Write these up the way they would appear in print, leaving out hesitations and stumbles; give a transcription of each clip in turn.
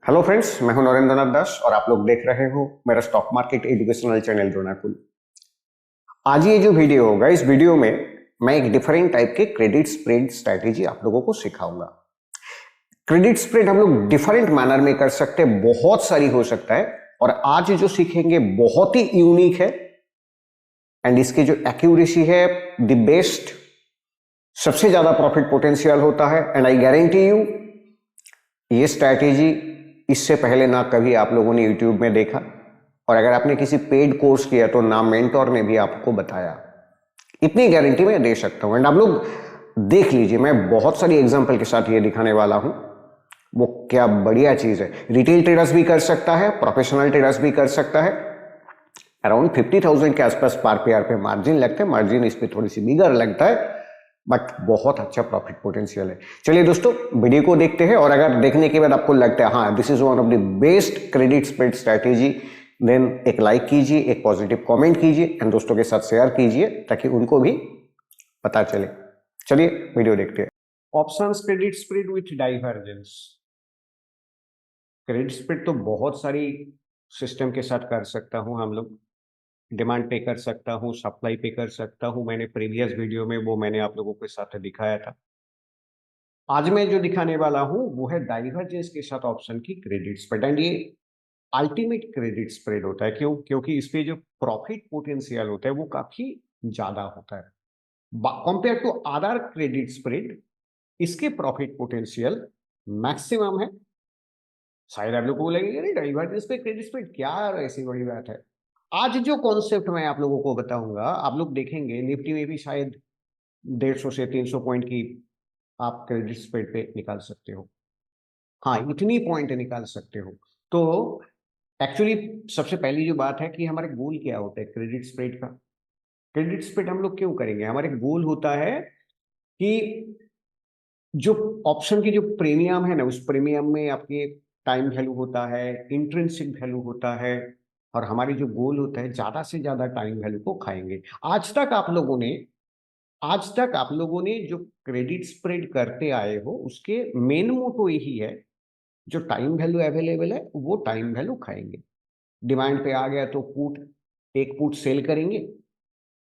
Hello friends, मैं हूं नरेंद्र नाथ दास और आप लोग देख रहे हो मेरा स्टॉक मार्केट एजुकेशनल चैनल रोनाकुल। आज ये जो वीडियो होगा, इस वीडियो में मैं एक डिफरेंट टाइप के क्रेडिट स्प्रेड स्ट्रैटेजी आप लोगों को सिखाऊंगा। क्रेडिट स्प्रेड हम लोग डिफरेंट मैनर में कर सकते हैं, बहुत सारी हो सकता है, और आज जो सीखेंगे बहुत ही यूनिक है एंड इसकी जो एक्यूरेसी है द बेस्ट, सबसे ज्यादा प्रॉफिट पोटेंशियल होता है। एंड आई गारंटी यू ये स्ट्रैटेजी इससे पहले ना कभी आप लोगों ने यूट्यूब में देखा, और अगर आपने किसी पेड कोर्स किया तो ना मेंटोर ने भी आपको बताया। इतनी गारंटी मैं दे सकता हूं। एंड आप लोग देख लीजिए, मैं बहुत सारी एग्जांपल के साथ ये दिखाने वाला हूं। वो क्या बढ़िया चीज है। रिटेल ट्रेडर्स भी कर सकता है, प्रोफेशनल ट्रेडर्स भी कर सकता है। अराउंड 50,000 के आसपास पार पेयर पे मार्जिन लगता है। मार्जिन इस पे थोड़ी सी बिगर लगता है, बट बहुत अच्छा प्रॉफिट पोटेंशियल है। चलिए दोस्तों, वीडियो को देखते हैं, और अगर देखने के बाद आपको लगता है हाँ this is one of the best credit spread strategy, then एक लाइक कीजिए, एक पॉजिटिव कमेंट कीजिए एंड दोस्तों के साथ शेयर कीजिए ताकि उनको भी पता चले। चलिए वीडियो देखते हैं। Options credit spread with divergence. Credit spread तो बहुत सारी सिस्टम के साथ कर सकता हूं हम लोग। डिमांड पे कर सकता हूं, सप्लाई पे कर सकता हूं। मैंने प्रीवियस वीडियो में वो मैंने आप लोगों के साथ दिखाया था। आज मैं जो दिखाने वाला हूं वो है डाइवर्जेंस के साथ ऑप्शन की क्रेडिट स्प्रेड। एंड ये अल्टीमेट क्रेडिट स्प्रेड होता है। क्यों? क्योंकि इस पे जो प्रॉफिट पोटेंशियल होता है वो काफी ज्यादा होता है compare to other credit spread. इसके प्रॉफिट पोटेंशियल मैक्सिमम है। शायद आप लोग को लगेगा अरे डाइवर्जेंस पे क्रेडिट स्प्रेड क्या ऐसी बड़ी बात है। आज जो कॉन्सेप्ट मैं आप लोगों को बताऊंगा, आप लोग देखेंगे निफ्टी में भी शायद 150 से 300 पॉइंट की आप क्रेडिट स्प्रेड पे निकाल सकते हो। हाँ, इतनी पॉइंट निकाल सकते हो। तो एक्चुअली सबसे पहली जो बात है कि हमारे गोल क्या होता है क्रेडिट स्प्रेड का। क्रेडिट स्प्रेड हम लोग क्यों करेंगे? हमारे गोल होता है कि जो ऑप्शन की जो प्रीमियम है ना, उस प्रीमियम में आपके टाइम वैल्यू होता है, इंट्रिंसिक वैल्यू होता है, और हमारी जो गोल होता है ज्यादा से ज्यादा टाइम वैल्यू को खाएंगे। आज तक आप लोगों ने आज तक आप लोगों ने जो क्रेडिट स्प्रेड करते आए हो उसके मेन मोटो यही है, जो टाइम वैल्यू अवेलेबल है वो टाइम वैल्यू खाएंगे। डिमांड पे आ गया तो पुट, एक पुट सेल करेंगे,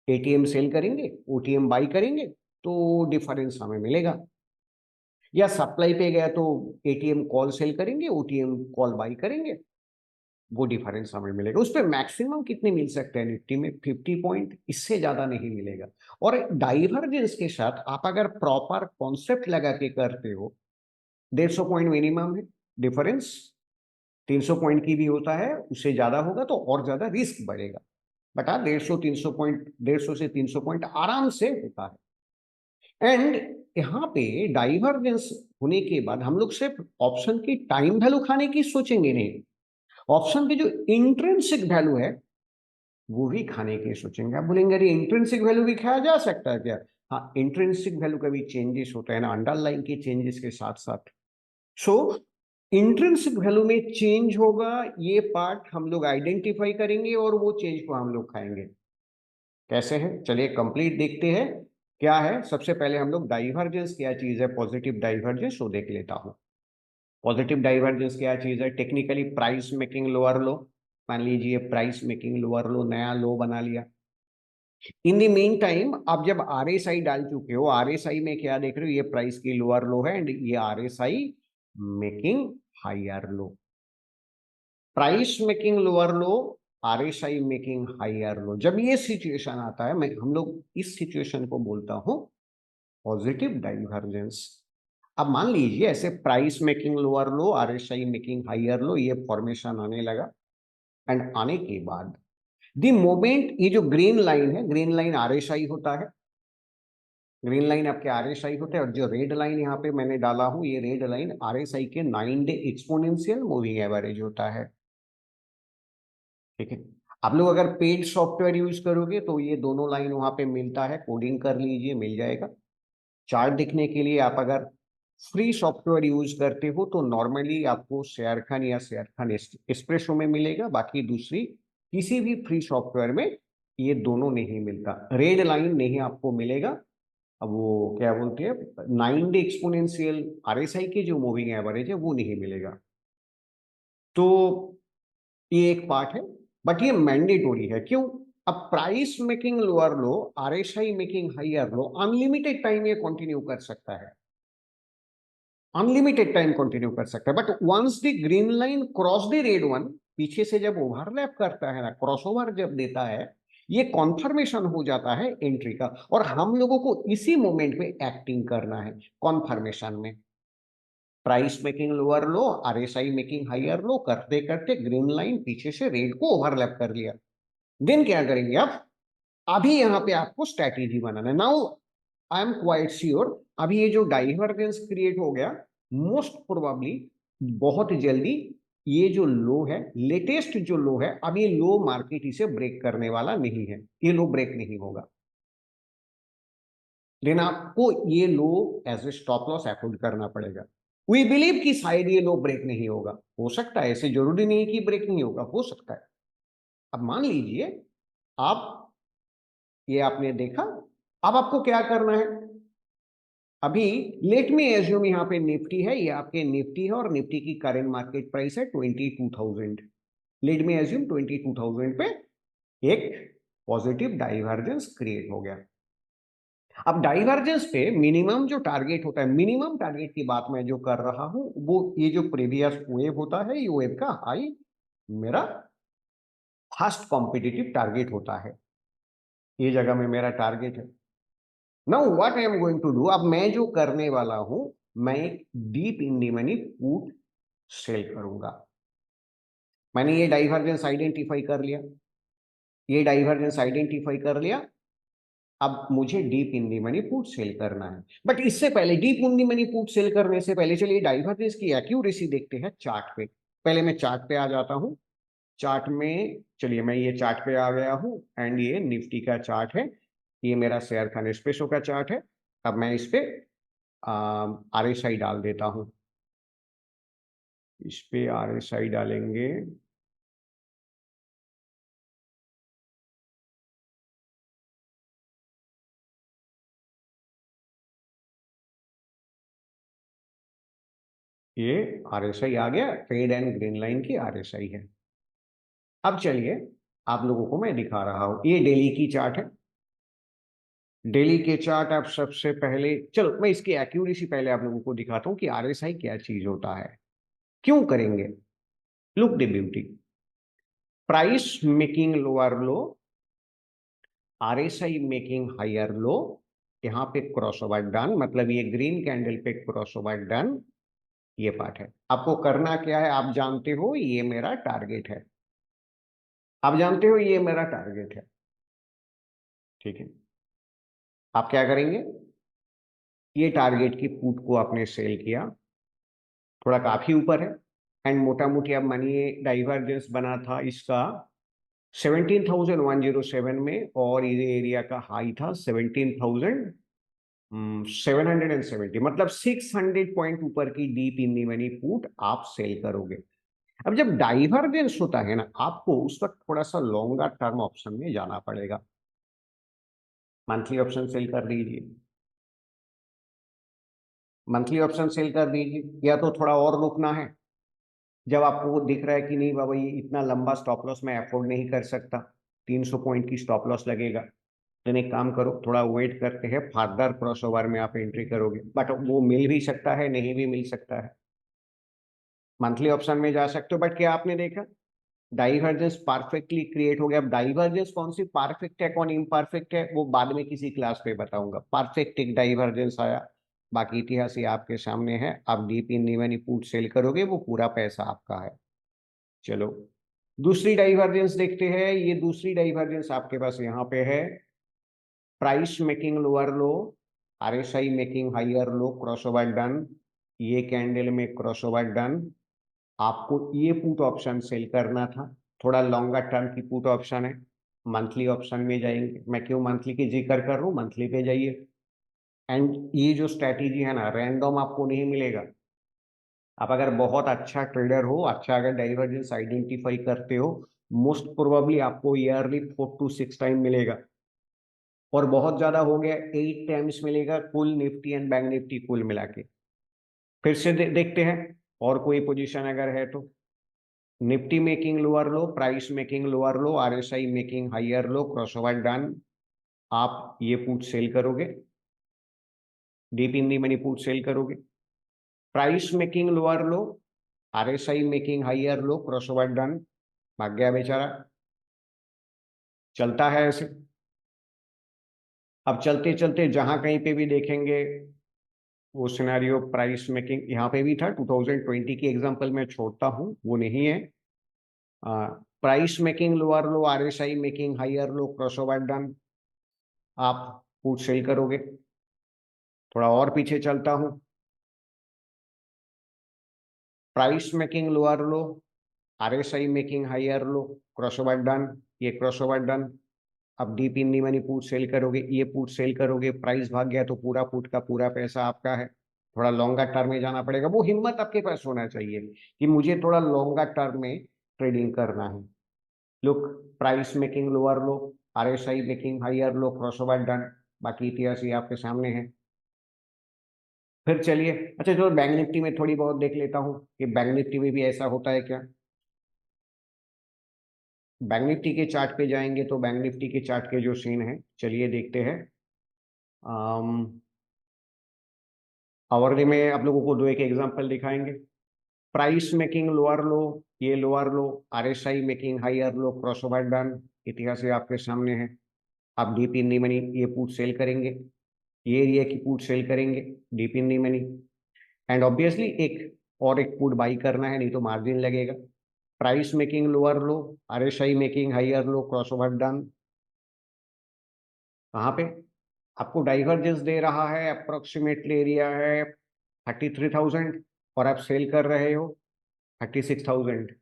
एटीएम सेल करेंगे, ओटीएम बाई करेंगे, तो डिफरेंस हमें मिलेगा। या सप्लाई पे गया तो एटीएम कॉल सेल करेंगे, ओटीएम कॉल बाई करेंगे, वो डिफरेंस हमें मिलेगा। उस पर मैक्सिमम कितने मिल सकते हैं? निफ्टी में 50 पॉइंट, इससे ज्यादा नहीं मिलेगा। और डाइवर्जेंस के साथ आप अगर प्रॉपर कॉन्सेप्ट लगा के करते हो, 150 पॉइंट मिनिमम है डिफरेंस। 300 पॉइंट की भी होता है, उससे ज्यादा होगा तो और ज्यादा रिस्क बढ़ेगा। बट हाँ, 150 से 300 पॉइंट आराम से होता है। एंड यहाँ पे डाइवर्जेंस होने के बाद हम लोग सिर्फ ऑप्शन की टाइम वैल्यू खाने की सोचेंगे नहीं, ऑप्शन की जो इंट्रिंसिक वैल्यू है वो भी खाने की सोचेंगे। आप बोलेंगे अरे इंट्रिंसिक वैल्यू भी खाया जा सकता है क्या? हाँ, इंट्रिंसिक वैल्यू का भी चेंजेस होता है ना, अंडरलाइन के चेंजेस के साथ साथ। सो इंट्रिंसिक वैल्यू में चेंज होगा, ये पार्ट हम लोग आइडेंटिफाई करेंगे और वो चेंज को हम लोग खाएंगे। कैसे है चलिए कंप्लीट देखते हैं। क्या है? सबसे पहले हम लोग डाइवर्जेंस क्या चीज है, पॉजिटिव डाइवर्जेंस, वो देख लेता हूं। पॉजिटिव डाइवर्जेंस क्या चीज है? टेक्निकली प्राइस मेकिंग लोअर लो। मान लीजिए प्राइस मेकिंग लोअर लो, नया लो बना लिया। इन द मीन टाइम आप जब आरएसआई डाल चुके हो, आरएसआई में क्या देख रहे हो? ये प्राइस की लोअर लो है एंड ये RSI making higher low. Price making lower low, RSI making higher low. जब ये सिचुएशन आता है, मैं हम लोग इस सिचुएशन को बोलता हूं पॉजिटिव डाइवर्जेंस। अब मान लीजिए ऐसे price making lower low, RSI making higher low, ये फॉर्मेशन आने लगा। एंड आने के बाद द मोमेंट ये जो ग्रीन लाइन है, ग्रीन लाइन आरएसआई होता है, ग्रीन लाइन आपके आरएसआई होता है, और जो रेड लाइन यहाँ पे मैंने डाला हूं, ये रेड लाइन आरएसआई के 9 डे एक्सपोनेंशियल मूविंग एवरेज होता है। ठीक है, आप लोग अगर पेड सॉफ्टवेयर यूज करोगे तो ये दोनों लाइन वहां पे मिलता है, कोडिंग कर लीजिए, मिल जाएगा। चार्ट दिखने के लिए आप अगर फ्री सॉफ्टवेयर यूज करते हो तो नॉर्मली आपको शेयर खान या शेयर खान एक्सप्रेसो में मिलेगा, बाकी दूसरी किसी भी फ्री सॉफ्टवेयर में ये दोनों नहीं मिलता। रेड लाइन नहीं आपको मिलेगा। अब वो क्या बोलते हैं, 9 डे एक्सपोनेंशियल आरएसआई की जो मूविंग एवरेज है वो नहीं मिलेगा। तो ये एक पार्ट है, बट ये मैंडेटोरी है। क्यों? अब price making lower low, RSI making higher low, unlimited time ये कंटिन्यू कर सकता है, अनलिमिटेड टाइम कंटिन्यू कर सकता है। But once the green line cross the red one, पीछे से जब ओवरलैप करता है ना, क्रॉसओवर जब देता है, ये कॉन्फर्मेशन हो जाता है एंट्री का, और हम लोगों को इसी मोमेंट में एक्टिंग करना है कॉन्फर्मेशन में। Price making lower low, RSI making higher low करते करते ग्रीन लाइन पीछे से रेड को ओवरलैप कर लिया। देन क्या करेंगे? अब अभी यहाँ पे आपको स्ट्रैटेजी बनाना है। Now I am quite sure, अभी ये जो डाइवर्जेंस क्रिएट हो गया, मोस्ट प्रोबेबली बहुत जल्दी ये जो लो है, लेटेस्ट जो लो है, अब ये लो मार्केट इसे ब्रेक करने वाला नहीं है, ये लो ब्रेक नहीं होगा। देन आपको ये low as a stop loss afford करना पड़ेगा। वी बिलीव कि शायद ये लो ब्रेक नहीं होगा, हो सकता है, ऐसे जरूरी नहीं है कि ब्रेक नहीं होगा, हो सकता है। अब मान लीजिए आप, ये आपने देखा, अब आपको क्या करना है? अभी लेट में एज्यूम यहाँ पे निफ्टी है, ये आपके निफ्टी है और निफ्टी की करेंट मार्केट प्राइस है 22,000। लेट में एज्यूम 22,000 पे एक पॉजिटिव डाइवर्जेंस क्रिएट हो गया। अब डाइवर्जेंस पे मिनिमम जो टारगेट होता है, मिनिमम टारगेट की बात मैं जो कर रहा हूं, वो ये जो प्रीवियस वेव होता है, ये वेव का हाई मेरा फर्स्ट कॉम्पिटिटिव टारगेट होता है, ये जगह में मेरा टारगेट है। Now what I am going to do, अब मैं जो करने वाला हूं, मैं एक deep in the money put sell करूंगा। मैंने ये डाइवर्जेंस आइडेंटिफाई कर लिया, ये डाइवर्जेंस आइडेंटिफाई कर लिया। अब मुझे deep in the money put cell करना है, बट इससे पहले, deep in the money put cell करने से पहले, चलिए डाइवर्जेंस की एक्यूरेसी देखते हैं चार्ट पे। पहले मैं चार्ट पे आ जाता हूं। चार्ट में चलिए, मैं ये चार्ट पे आ गया हूं, एंड ये निफ्टी का चार्ट है, ये मेरा शेयर का नेस्प्रेसो का चार्ट है। अब मैं इस पे आरएसआई डाल देता हूं, इस पे आरएसआई डालेंगे। ये आरएसआई आ गया, ट्रेड एंड ग्रीन लाइन की आरएसआई है। अब चलिए आप लोगों को मैं दिखा रहा हूं, ये डेली की चार्ट है। डेली के चार्ट, आप सबसे पहले, चलो मैं इसकी एक्यूरेसी पहले आप लोगों को दिखाता हूं कि आरएसआई क्या चीज होता है, क्यों करेंगे। Look the beauty, price making lower low, RSI making higher low, यहाँ पे क्रॉसओवर डन, मतलब ये ग्रीन कैंडल पे क्रॉसओवर डन, ये पार्ट है। आपको करना क्या है, आप जानते हो ये मेरा टारगेट है, आप जानते हो ये मेरा टारगेट है, ठीक है। आप क्या करेंगे, ये टारगेट की पुट को आपने सेल किया, थोड़ा काफी ऊपर है, एंड मोटा मोटी आप मानिए डाइवर्जेंस बना था इसका 17,107 में, और ये एरिया का हाई था 17,770, मतलब 600 पॉइंट ऊपर की deep in the money put आप सेल करोगे। अब जब डाइवर्जेंस होता है ना, आपको उस वक्त थोड़ा सा लॉन्गर टर्म ऑप्शन में जाना पड़ेगा। मंथली ऑप्शन सेल कर दीजिए, मंथली ऑप्शन सेल कर दीजिए, या तो थोड़ा और रुकना है, जब आपको दिख रहा है कि नहीं बाबा ये इतना लंबा स्टॉप लॉस मैं अफोर्ड नहीं कर सकता, 300 पॉइंट की स्टॉप लॉस लगेगा, तो एक काम करो, थोड़ा वेट करते हैं, फर्दर क्रॉसओवर में आप एंट्री करोगे, बट वो मिल भी सकता है, नहीं भी मिल सकता है। मंथली ऑप्शन में जा सकते हो, बट क्या आपने देखा, डाइवर्जेंस परफेक्टली क्रिएट हो गया। अब डाइवर्जेंस कौन सी परफेक्ट है, कौन इम्परफेक्ट है, वो बाद में किसी क्लास पे बताऊंगा। परफेक्ट एक डाइवर्जेंस आया, बाकी इतिहास ये आपके सामने है। आप deep in even put sell करोगे, वो पूरा पैसा आपका है। चलो दूसरी डाइवर्जेंस देखते हैं। ये दूसरी डाइवर्जेंस आपके पास यहाँ पे है, price making lower low, RSI making higher low, crossover done, ये कैंडल में क्रॉसओवर डन। आपको ये पुट ऑप्शन सेल करना था, थोड़ा लॉन्गर टर्म की पुट ऑप्शन है। मंथली ऑप्शन में जाएंगे, मैं क्यों मंथली की जिक्र कर रहा हूँ, मंथली पे जाइए। एंड ये जो स्ट्रैटेजी है ना, रैंडम आपको नहीं मिलेगा। आप अगर बहुत अच्छा ट्रेडर हो, अच्छा अगर डाइवर्जेंस आइडेंटिफाई करते हो, मोस्ट प्रोबेबली आपको ईयरली 4 to 6 टाइम मिलेगा, और बहुत ज्यादा हो गया 8 टाइम्स मिलेगा, कुल निफ्टी एंड बैंक निफ्टी कुल मिला के। फिर से देखते हैं और कोई पोजीशन अगर है तो। Nifty making lower low, price making lower low, RSI making higher low, crossover done. आप ये पुट सेल करोगे, deep in the money put sell करोगे। Price making lower low, RSI making higher low, crossover done. भाग गया बेचारा। चलता है ऐसे। अब चलते चलते जहां कहीं पे भी देखेंगे वो सिनेरियो प्राइस मेकिंग, यहाँ पे भी था 2020 की एग्जांपल मैं छोड़ता हूँ, वो नहीं है। Price making lower low, RSI making higher low, crossover done. आप पुट सेल करोगे। थोड़ा और पीछे चलता हूँ। Price making lower low, RSI making higher low, crossover done. ये क्रॉसओवर डन। अब deep in the money put sell करोगे, ये पुट सेल करोगे, प्राइस भाग गया तो पूरा पुट का पूरा पैसा आपका है। थोड़ा लॉन्गर टर्म में जाना पड़ेगा, वो हिम्मत आपके पास होना चाहिए कि मुझे थोड़ा लॉन्गर टर्म में ट्रेडिंग करना है। Look, price making lower low, RSI making higher low, crossover done. बाकी इतिहास ही आपके सामने है। फिर चलिए, अच्छा जो बैंक निफ्टी में थोड़ी बहुत देख लेता हूँ कि बैंक निफ्टी में भी ऐसा होता है क्या। बैंक निफ्टी के चार्ट पे जाएंगे तो बैंक निफ्टी के चार्ट के जो सीन है, चलिए देखते हैं। आवरली में आप लोगों को दो एक एग्जांपल दिखाएंगे। प्राइस मेकिंग लोअर लो, ये lower low, RSI making higher low, crossover done. इतिहास ये आपके सामने है। आप डीप इन दी मनी ये पुट सेल करेंगे, ये एरिया की पुट सेल करेंगे, deep in the money. And obviously एक पुट बाई करना है, नहीं तो मार्जिन लगेगा। Price making lower low, RSI making higher low, crossover done. कहाँ पे आपको डाइवर्जेंस दे रहा है, अप्रोक्सीमेटली एरिया है 33,000 और आप सेल कर रहे हो 36,000।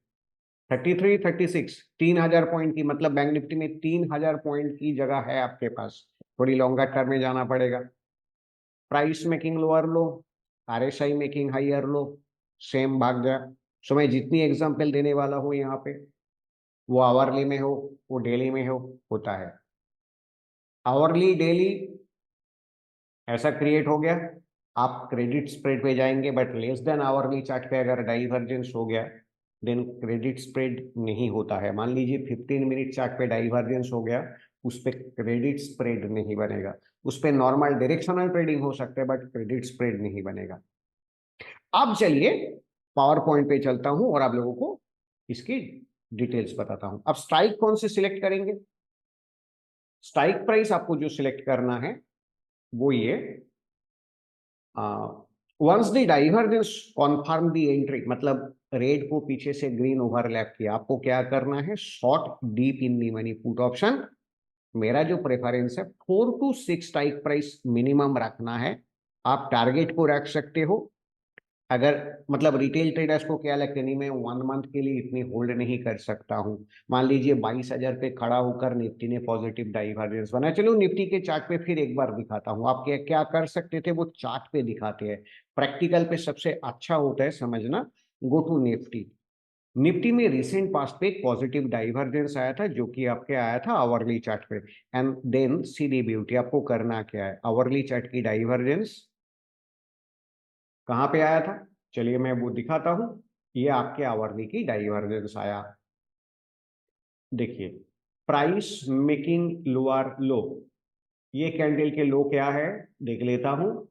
33, 36, 3,000 पॉइंट की, मतलब बैंक निफ्टी में 3,000 पॉइंट की जगह है आपके पास। थोड़ी लॉन्गर टर्म में जाना पड़ेगा। Price making lower low, RSI making higher low, same भाग गया। सो मैं जितनी एग्जांपल देने वाला हूँ यहाँ पे, वो आवरली में हो, वो डेली में हो, होता है। आवरली डेली ऐसा क्रिएट हो गया। आप क्रेडिट स्प्रेड पे जाएंगे, but less than hourly chart पे अगर डाइवर्जेंस हो गया देन क्रेडिट स्प्रेड नहीं होता है। मान लीजिए 15 मिनट चार्ट पे डाइवर्जेंस हो गया, उस पर क्रेडिट स्प्रेड नहीं बनेगा। उस पर नॉर्मल डायरेक्शनल ट्रेडिंग हो सकता है, बट क्रेडिट स्प्रेड नहीं बनेगा। अब चलिए पावर पॉइंट पे चलता हूं और आप लोगों को इसकी डिटेल्स बताता हूं। अब स्ट्राइक कौन से सिलेक्ट करेंगे। स्ट्राइक प्राइस आपको जो सिलेक्ट करना है वो ये, once the divergence confirm the entry, मतलब रेड को पीछे से ग्रीन ओवरलैप किया, आपको क्या करना है, short deep in the money put option. मेरा जो प्रेफरेंस है 4 to 6 स्ट्राइक प्राइस मिनिमम रखना है। आप टारगेट को रख सकते हो। अगर मतलब रिटेल ट्रेडर्स को क्या लगता है, नहीं मैं 1 मंथ के लिए इतनी होल्ड नहीं कर सकता हूँ। मान लीजिए 22,000 पे खड़ा होकर निफ्टी ने पॉजिटिव डाइवर्जेंस बनाया, चलो निफ्टी के चार्ट पे फिर एक बार दिखाता हूँ। आप क्या क्या कर सकते थे, वो चार्ट पे दिखाते हैं। प्रैक्टिकल पे सबसे अच्छा होता है समझना। Go to Nifty. निफ्टी में रिसेंट पास्ट पे एक पॉजिटिव डाइवर्जेंस आया था, जो कि आपके आया था आवरली चार्ट पे। And then see the beauty, आपको करना क्या है, आवरली चार्ट की डाइवर्जेंस कहाँ पे आया था, चलिए मैं वो दिखाता हूं। ये आपके आवरली की डाइवर्जेंस आया। देखिए, प्राइस मेकिंग लोअर लो, ये कैंडल के लो क्या है देख लेता हूं।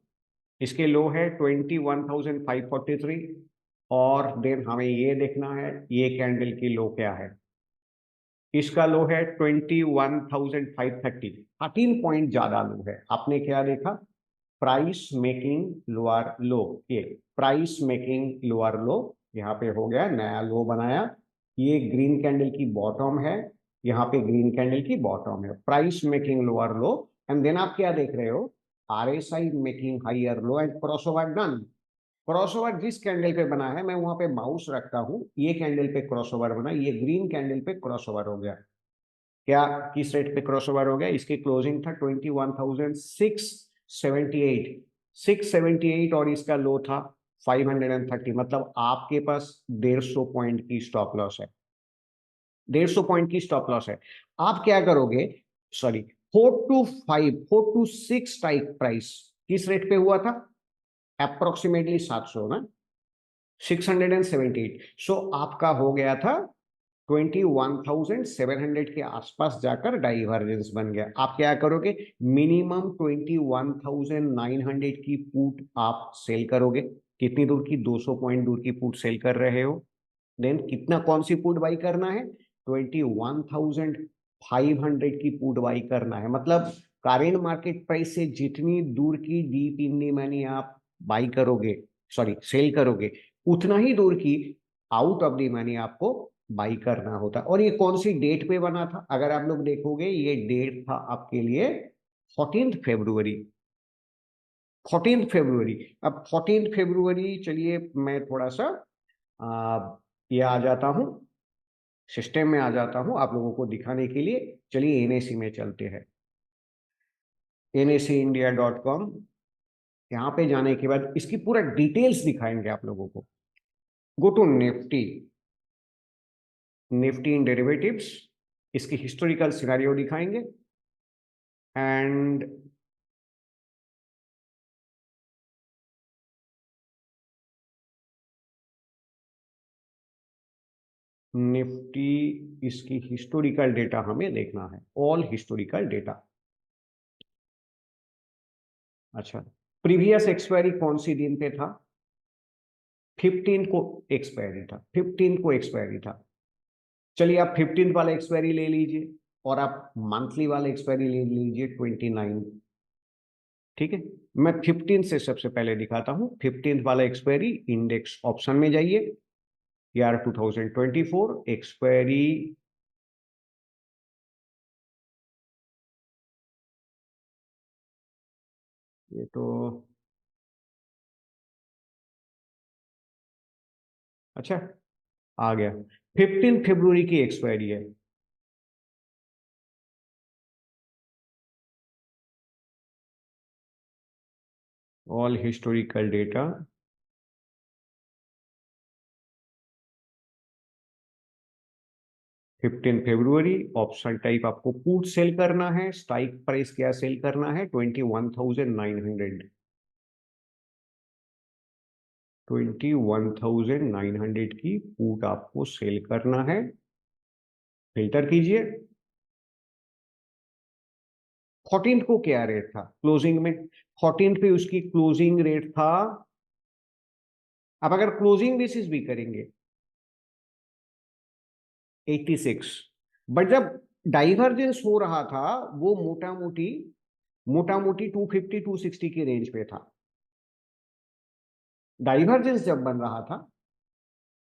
इसके लो है 21,543। और देन हमें ये देखना है ये कैंडल की लो क्या है। इसका लो है 21,530, 13 पॉइंट ज्यादा लो है। आपने क्या देखा, प्राइस मेकिंग लोअर लो, ये प्राइस मेकिंग लोअर लो यहाँ पे हो गया, नया लो बनाया। ये ग्रीन कैंडल की बॉटम है, यहाँ पे ग्रीन कैंडल की बॉटम है, price making lower low. And then आप क्या देख रहे हो, RSI making higher low and crossover done. Crossover जिस कैंडल पे बना है मैं वहां पे माउस रखता हूं, ये कैंडल पे क्रॉसओवर बना, ये ग्रीन कैंडल पे क्रॉसओवर हो गया। क्या किस रेट पे क्रॉसओवर हो गया, इसकी क्लोजिंग था 21,678, 678 और इसका लो था 530। मतलब आपके पास 150 पॉइंट की स्टॉप लॉस है, 150 पॉइंट की स्टॉप लॉस है। आप क्या करोगे, सॉरी 4 to 6 स्ट्राइक प्राइस किस रेट पे हुआ था, अप्रोक्सीमेटली 700 ना। 678। सो आपका हो गया था 21,700 के आसपास जाकर डाइवर्जेंस बन गया। आप क्या करोगे, मिनिमम 21,900 की पुट आप सेल करोगे। कितनी दूर की, 200 पॉइंट दूर की पुट सेल कर रहे हो। देन कितना, कौन सी पुट बाई करना है, 21,500 की पुट बाई करना है। मतलब करेंट मार्केट प्राइस से जितनी दूर की डीप इन दी मनी आप बाई करोगे, सॉरी सेल करोगे, उतना ही दूर की आउट ऑफ दी मनी आपको बाई करना होता। और ये कौन सी डेट पे बना था, अगर आप लोग देखोगे ये डेट था आपके लिए 14 फरवरी। 14 फरवरी। अब 14 फरवरी, चलिए मैं थोड़ा सा ये आ जाता हूं, सिस्टम में आ जाता हूं आप लोगों को दिखाने के लिए। चलिए एनएसी में चलते हैं, NSEindia.com। यहाँ पे जाने के बाद इसकी पूरा डिटेल्स दिखाएंगे आप लोगों को। Go to Nifty, Nifty in derivatives, इसकी हिस्टोरिकल सिनेरियो दिखाएंगे। एंड निफ्टी, इसकी हिस्टोरिकल डेटा हमें देखना है, ऑल हिस्टोरिकल डेटा। अच्छा, प्रीवियस एक्सपायरी कौन सी दिन पे था, 15 को एक्सपायरी था, 15 को एक्सपायरी था। चलिए आप 15 वाला एक्सपायरी ले लीजिए और आप मंथली वाला एक्सपायरी ले लीजिए 29। ठीक है, मैं 15 से सबसे पहले दिखाता हूं। 15 वाला एक्सपायरी, इंडेक्स ऑप्शन में जाइए, ईयर 2024 एक्सपायरी। ये तो अच्छा आ गया, 15 फरवरी की एक्सपायरी है। ऑल हिस्टोरिकल डेटा, 15 फरवरी। ऑप्शन टाइप आपको पुट सेल करना है, स्ट्राइक प्राइस क्या सेल करना है, 21,900। 21,900 की पुट आपको सेल करना है। फिल्टर कीजिए। 14 को क्या रेट था क्लोजिंग में, 14 पे उसकी क्लोजिंग रेट था, अब अगर क्लोजिंग बेसिस भी करेंगे 86। बट जब डाइवर्जेंस हो रहा था वो मोटा मोटी 250 260 की रेंज पे था। डाइवर्जेंस जब बन रहा था,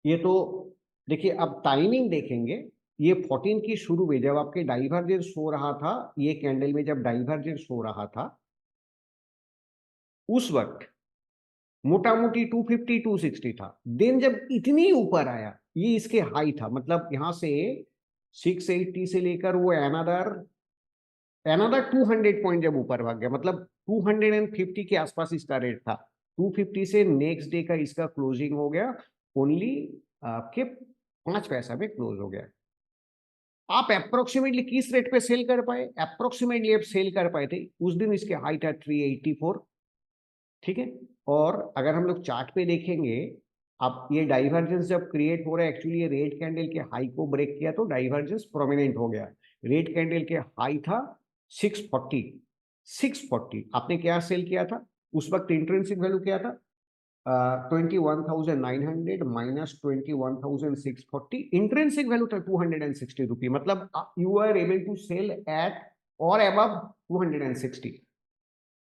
ये तो देखिए, अब टाइमिंग देखेंगे, ये 14 की शुरू में जब आपके डाइवर्जेंस हो रहा था, ये कैंडल में जब डाइवर्जेंस हो रहा था, उस वक्त मोटा मोटी 250 260 था। देन जब इतनी ऊपर आया, ये इसके हाई था, मतलब यहां से 680 से लेकर वो अनदर अनदर 200 पॉइंट जब ऊपर भाग गया, मतलब 250 के आसपास इसका रेट था। 250 से नेक्स्ट डे का इसका क्लोजिंग हो गया ओनली आपके 5 पैसा में क्लोज हो गया। आप अप्रोक्सीमेटली किस रेट पे सेल कर पाए, अप्रोक्सीमेटली आप सेल कर पाए थे उस दिन इसके हाई था 384। ठीक है, और अगर हम लोग चार्ट पे देखेंगे, अब ये डाइवर्जेंस जब क्रिएट हो रहा है, एक्चुअली ये रेड कैंडल के हाई को ब्रेक किया तो डाइवर्जेंस प्रोमिनेंट हो गया। रेड कैंडल के हाई था 640। 640 आपने क्या सेल किया था उस वक्त, इंट्रिंसिक वैल्यू क्या था, 21,900 माइनस 21,640, इंट्रिंसिक वैल्यू था 260 रुपी। मतलब you are able to sell at or above 260,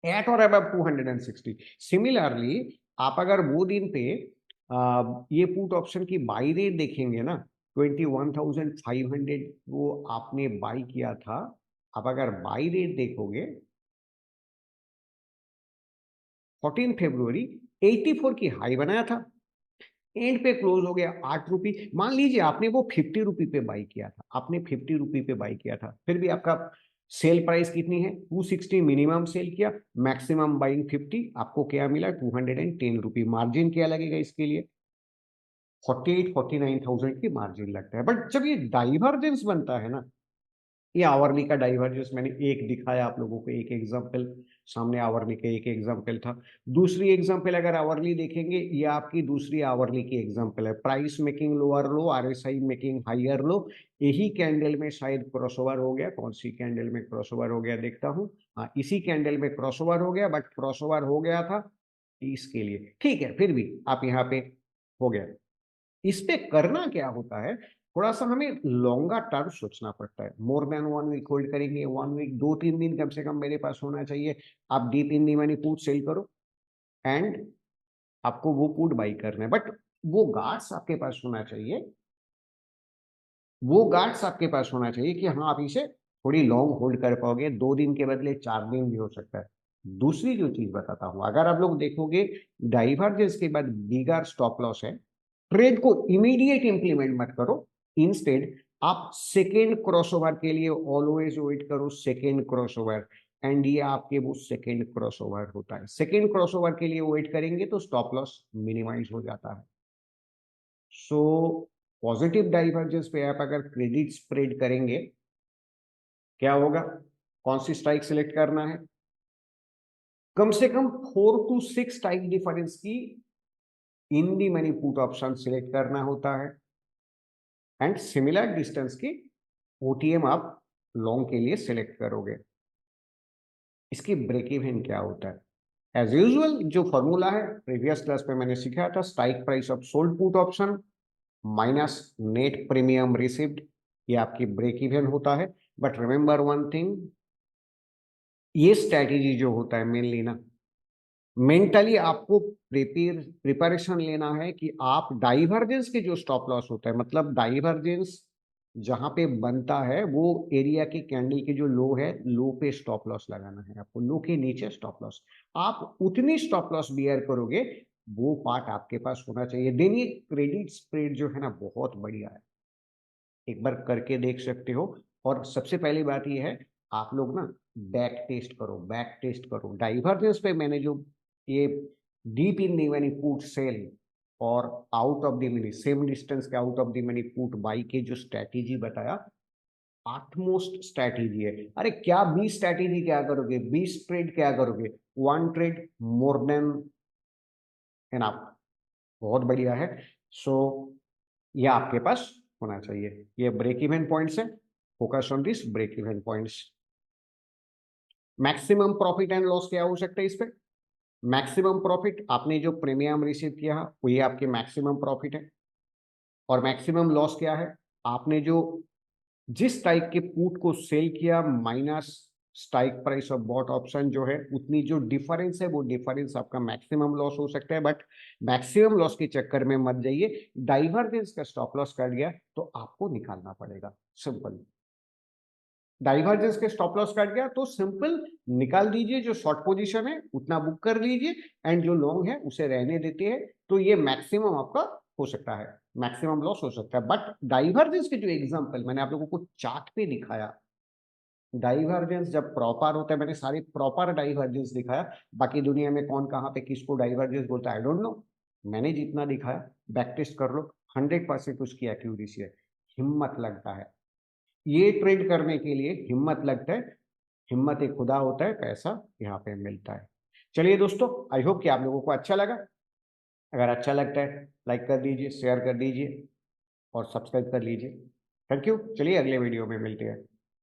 at or above 260। Similarly आप अगर वो दिन पे ये पुट ऑप्शन की बाई रेट देखेंगे ना, 21,500 वो आपने बाई किया था। आप अगर बाई रेट देखोगे 14 फरवरी, 84 की हाई बनाया था, एंड पे क्लोज हो गया 8 रुपी। मान लीजिए आपने वो 50 रुपी पे बाई किया था, आपने 50 रुपी पे बाई किया था, फिर भी आपका सेल प्राइस कितनी है, 260 मिनिमम सेल किया, मैक्सिमम बाइंग 50, आपको क्या मिला, 210 रुपी। मार्जिन क्या लगेगा इसके लिए, 48 49,000 की मार्जिन लगता है। बट जब ये डाइवर्जेंस बनता है ना, ये आवरली का डाइवर्जेंस मैंने एक दिखाया आप लोगों को, एक एग्जांपल, सामने आवरली का एक एग्जांपल था। दूसरी एग्जांपल अगर आवरली देखेंगे, ये आपकी दूसरी आवरली की एग्जांपल है। Price making lower low, RSI making higher low. यही कैंडल में शायद क्रॉसओवर हो गया। कौन सी कैंडल में क्रॉसओवर हो गया देखता हूं। हाँ, इसी कैंडल में क्रॉसओवर हो गया, बट क्रॉसओवर हो गया था इसके लिए, ठीक है, फिर भी आप यहाँ पे हो गया। इस पे करना क्या होता है, थोड़ा सा हमें लॉन्गा टर्म सोचना पड़ता है। मोर देन 1 वीक होल्ड करेंगे, 1 वीक, 2-3 दिन कम से कम मेरे पास होना चाहिए। आप deep in the money put cell करो एंड आपको वो पुट बाई करना है, बट वो गार्ड्स आपके पास होना चाहिए। वो गार्ड्स आपके पास होना चाहिए कि हाँ, आप इसे थोड़ी लॉन्ग होल्ड कर पाओगे। 2 दिन के बदले 4 दिन भी हो सकता है। दूसरी जो चीज बताता हूं, अगर आप लोग देखोगे डाइवर्जेंस के बाद बिगर स्टॉप लॉस है, ट्रेड को इमीडिएट इंप्लीमेंट मत करो। इंस्टेड आप सेकेंड क्रॉसओवर के लिए ऑलवेज वेट करो, सेकेंड क्रॉसओवर। एंड ये आपके वो सेकेंड क्रॉसओवर होता है। सेकेंड क्रॉसओवर के लिए वेट करेंगे तो स्टॉप लॉस मिनिमाइज हो जाता है। सो पॉजिटिव डाइवर्जेंस पे आप अगर क्रेडिट स्प्रेड करेंगे, क्या होगा, कौन सी स्ट्राइक सिलेक्ट करना है, कम से कम 4 to 6 स्ट्राइक डिफरेंस की in the money put option select करना होता है। एंड सिमिलर डिस्टेंस की ओटीएम आप लॉन्ग के लिए सिलेक्ट करोगे। इसकी ब्रेक इवन क्या होता है, एज यूजुअल जो फॉर्मूला है प्रीवियस क्लास पे मैंने सिखाया था, strike price of sold put option minus net premium received, ये आपकी ब्रेक इवन होता है। बट रिमेंबर वन थिंग, ये स्ट्रैटेजी जो होता है मेनली ना, मेंटली आपको प्रिपरेशन लेना है कि आप डाइवर्जेंस के जो स्टॉप लॉस होता है, मतलब डाइवर्जेंस जहां पे बनता है वो एरिया की कैंडल के जो लो है, लो पे स्टॉप लॉस लगाना है आपको, लो के नीचे स्टॉप लॉस। आप उतनी स्टॉप लॉस बियर करोगे, वो पार्ट आपके पास होना चाहिए। देन ये क्रेडिट स्प्रेड जो है ना, बहुत बढ़िया है, एक बार करके देख सकते हो। और सबसे पहली बात ये है, आप लोग ना बैक टेस्ट करो, बैक टेस्ट करो डाइवर्जेंस पे। मैंने जो ये deep in the money put sell और out of the money, same distance के out of the money put buy के जो स्ट्रैटेजी बताया, आठमोस्ट स्ट्रैटेजी है। अरे क्या 20 स्ट्रैटेजी क्या करोगे, 20 ट्रेड क्या करोगे, 1 ट्रेड मोर देन एनफ, बहुत बढ़िया है। सो ये आपके पास होना चाहिए। ये ब्रेक इवन पॉइंट्स है, focus on this break even points. Maximum profit and loss क्या हो सकता है इस पे, मैक्सिमम प्रॉफिट आपने जो प्रीमियम रिसीव किया वो ये आपके मैक्सिमम प्रॉफिट है। और मैक्सिमम लॉस क्या है, आपने जो जिस टाइप के पुट को सेल किया minus strike price of bought option जो है, उतनी जो डिफरेंस है वो डिफरेंस आपका मैक्सिमम लॉस हो सकता है। बट मैक्सिमम लॉस के चक्कर में मत जाइए, डाइवर्जेंस का स्टॉप लॉस कर गया तो आपको निकालना पड़ेगा, सिंपल। डाइवर्जेंस के स्टॉप लॉस कट गया तो सिंपल निकाल दीजिए, जो शॉर्ट पोजीशन है उतना बुक कर लीजिए एंड जो लॉन्ग है उसे रहने देते हैं। तो ये मैक्सिमम आपका हो सकता है, मैक्सिमम लॉस हो सकता है। बट डाइवर्जेंस के जो एग्जांपल मैंने आप लोगों को चार्ट पे दिखाया, डाइवर्जेंस जब प्रॉपर होता है, मैंने सारी प्रॉपर डाइवर्जेंस दिखाया। बाकी दुनिया में कौन कहाँ पे किसको डाइवर्जेंस बोलता है आई डोंट नो, मैंने जितना दिखाया बैक टेस्ट कर लो, 100% उसकी एक्यूरेसी है। हिम्मत लगता है ये ट्रेड करने के लिए, हिम्मत लगता है। हिम्मत एक खुदा होता है, पैसा यहाँ पे मिलता है। चलिए दोस्तों, आई होप कि आप लोगों को अच्छा लगा। अगर अच्छा लगता है लाइक कर दीजिए, शेयर कर दीजिए और सब्सक्राइब कर लीजिए। Thank you. चलिए अगले वीडियो में मिलते हैं।